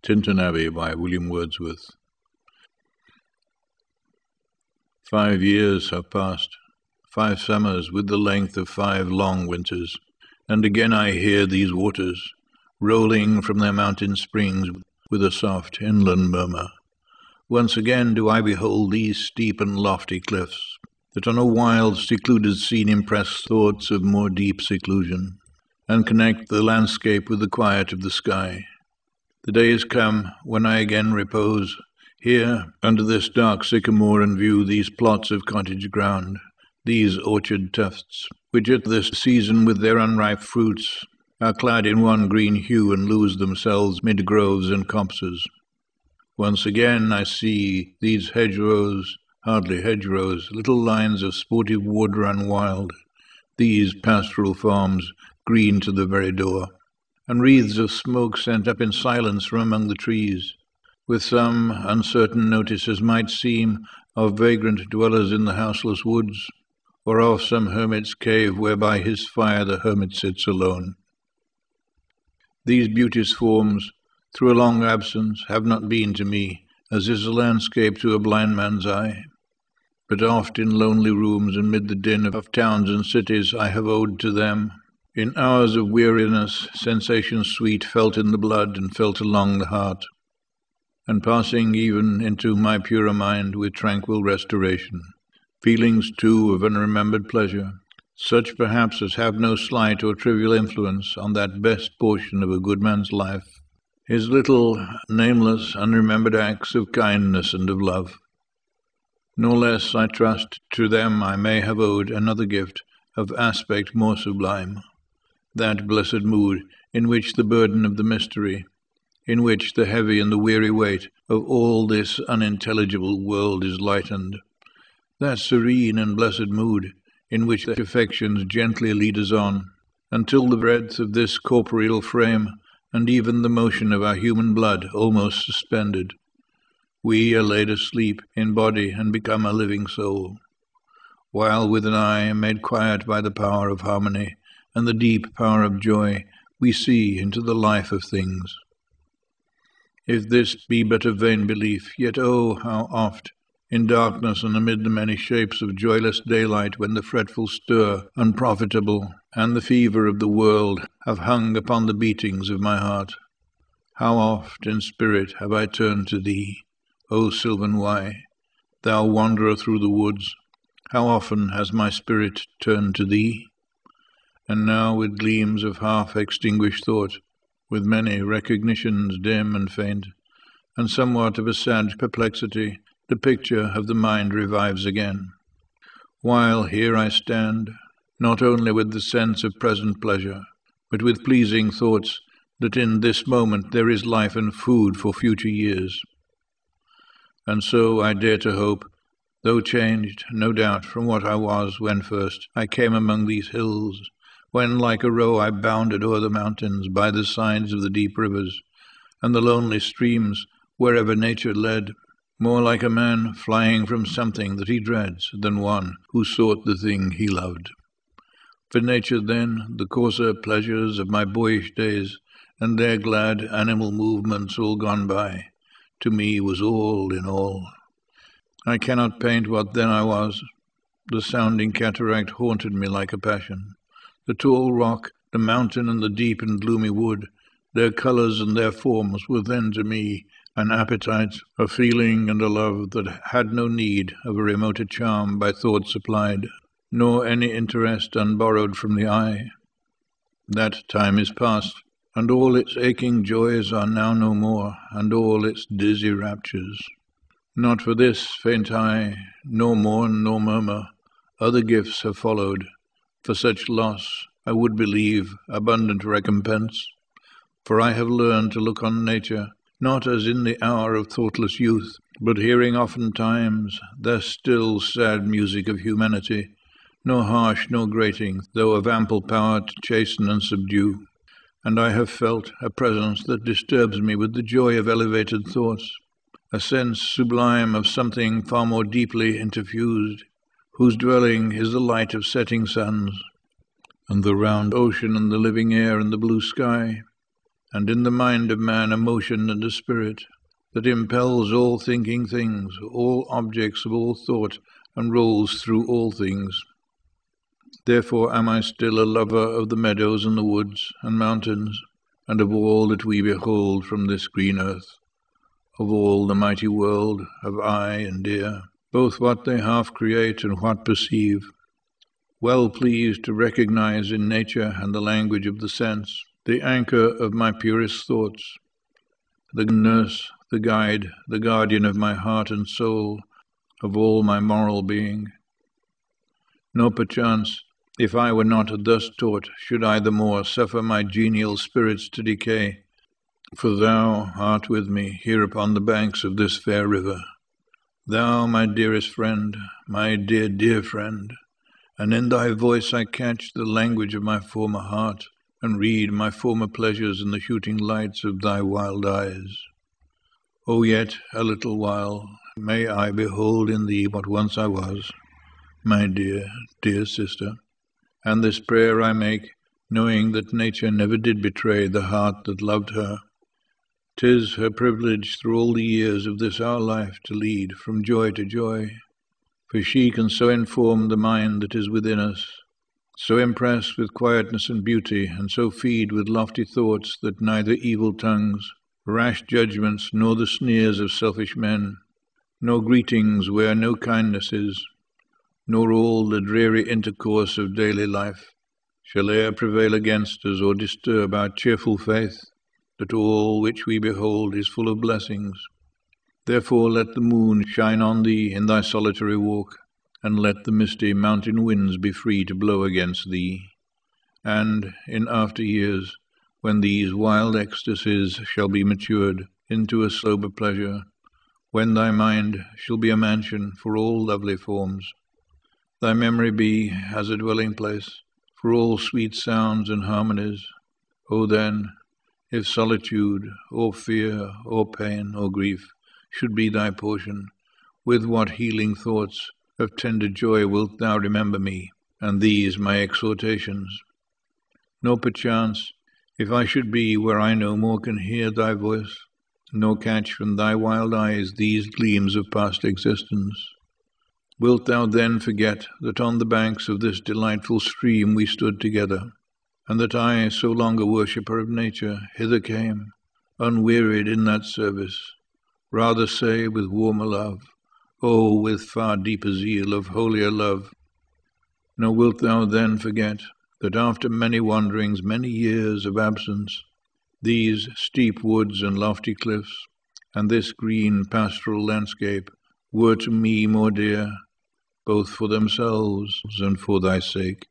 Tintern Abbey by William Wordsworth. 5 years have passed, 5 summers with the length of 5 long winters, and again I hear these waters, rolling from their mountain springs with a soft inland murmur. Once again do I behold these steep and lofty cliffs, that on a wild, secluded scene impress thoughts of more deep seclusion, and connect the landscape with the quiet of the sky. The day is come when I again repose here under this dark sycamore and view these plots of cottage ground, these orchard tufts, which at this season with their unripe fruits are clad in one green hue and lose themselves mid groves and copses. Once again I see these hedgerows, hardly hedgerows, little lines of sportive wood run wild, these pastoral farms green to the very door, and wreaths of smoke sent up in silence from among the trees, with some uncertain notice as might seem of vagrant dwellers in the houseless woods, or of some hermit's cave where by his fire the hermit sits alone. These beauteous forms, through a long absence, have not been to me, as is a landscape to a blind man's eye, but oft in lonely rooms and mid the din of towns and cities I have owed to them. In hours of weariness, sensations sweet felt in the blood and felt along the heart, and passing even into my purer mind with tranquil restoration, feelings too of unremembered pleasure, such perhaps as have no slight or trivial influence on that best portion of a good man's life, his little, nameless, unremembered acts of kindness and of love. Nor less, I trust, to them I may have owed another gift of aspect more sublime, that blessed mood in which the burden of the mystery, in which the heavy and the weary weight of all this unintelligible world is lightened, that serene and blessed mood in which the affections gently lead us on, until the breadth of this corporeal frame, and even the motion of our human blood almost suspended, we are laid asleep in body and become a living soul, while with an eye made quiet by the power of harmony, and the deep power of joy, we see into the life of things. If this be but a vain belief, yet oh, how oft, in darkness and amid the many shapes of joyless daylight, when the fretful stir, unprofitable, and the fever of the world have hung upon the beatings of my heart, how oft in spirit have I turned to thee, O sylvan Wye, thou wanderer through the woods, how often has my spirit turned to thee? And now with gleams of half-extinguished thought, with many recognitions dim and faint, and somewhat of a sad perplexity, the picture of the mind revives again, while here I stand, not only with the sense of present pleasure, but with pleasing thoughts that in this moment there is life and food for future years. And so I dare to hope, though changed, no doubt, from what I was when first I came among these hills, when like a roe I bounded o'er the mountains by the sides of the deep rivers, and the lonely streams wherever nature led, more like a man flying from something that he dreads than one who sought the thing he loved. For nature then, the coarser pleasures of my boyish days, and their glad animal movements all gone by, to me was all in all. I cannot paint what then I was. The sounding cataract haunted me like a passion. The tall rock, the mountain, and the deep and gloomy wood, their colours and their forms were then to me an appetite, a feeling, and a love that had no need of a remoter charm by thought supplied, nor any interest unborrowed from the eye. That time is past, and all its aching joys are now no more, and all its dizzy raptures. Not for this faint eye, nor mourn nor murmur, other gifts have followed. For such loss, I would believe, abundant recompense. For I have learned to look on nature, not as in the hour of thoughtless youth, but hearing oftentimes the still sad music of humanity, nor harsh nor grating, though of ample power to chasten and subdue. And I have felt a presence that disturbs me with the joy of elevated thoughts, a sense sublime of something far more deeply interfused, whose dwelling is the light of setting suns, and the round ocean and the living air and the blue sky, and in the mind of man a motion and a spirit, that impels all thinking things, all objects of all thought, and rolls through all things. Therefore am I still a lover of the meadows and the woods and mountains, and of all that we behold from this green earth. Of all the mighty world have I and dear, both what they half create and what perceive, well pleased to recognize in nature and the language of the sense, the anchor of my purest thoughts, the nurse, the guide, the guardian of my heart and soul, of all my moral being. No perchance, if I were not thus taught, should I the more suffer my genial spirits to decay, for thou art with me here upon the banks of this fair river, thou my dearest friend, my dear, dear friend, and in thy voice I catch the language of my former heart, and read my former pleasures in the shooting lights of thy wild eyes. O yet a little while may I behold in thee what once I was, my dear, dear sister. And this prayer I make, knowing that nature never did betray the heart that loved her. 'Tis her privilege through all the years of this our life to lead from joy to joy, for she can so inform the mind that is within us, so impress with quietness and beauty, and so feed with lofty thoughts that neither evil tongues, rash judgments, nor the sneers of selfish men, nor greetings where no kindness is, nor all the dreary intercourse of daily life, shall e'er prevail against us or disturb our cheerful faith, that all which we behold is full of blessings. Therefore let the moon shine on thee in thy solitary walk, and let the misty mountain winds be free to blow against thee. And in after years, when these wild ecstasies shall be matured into a sober pleasure, when thy mind shall be a mansion for all lovely forms, thy memory be as a dwelling place for all sweet sounds and harmonies, O then, if solitude, or fear, or pain, or grief should be thy portion, with what healing thoughts of tender joy wilt thou remember me, and these my exhortations. Nor perchance, if I should be where I no more can hear thy voice, nor catch from thy wild eyes these gleams of past existence, wilt thou then forget that on the banks of this delightful stream we stood together, and that I, so long a worshipper of nature, hither came, unwearied in that service, rather say with warmer love, oh, with far deeper zeal of holier love. Nor wilt thou then forget that after many wanderings, many years of absence, these steep woods and lofty cliffs, and this green pastoral landscape were to me more dear, both for themselves and for thy sake.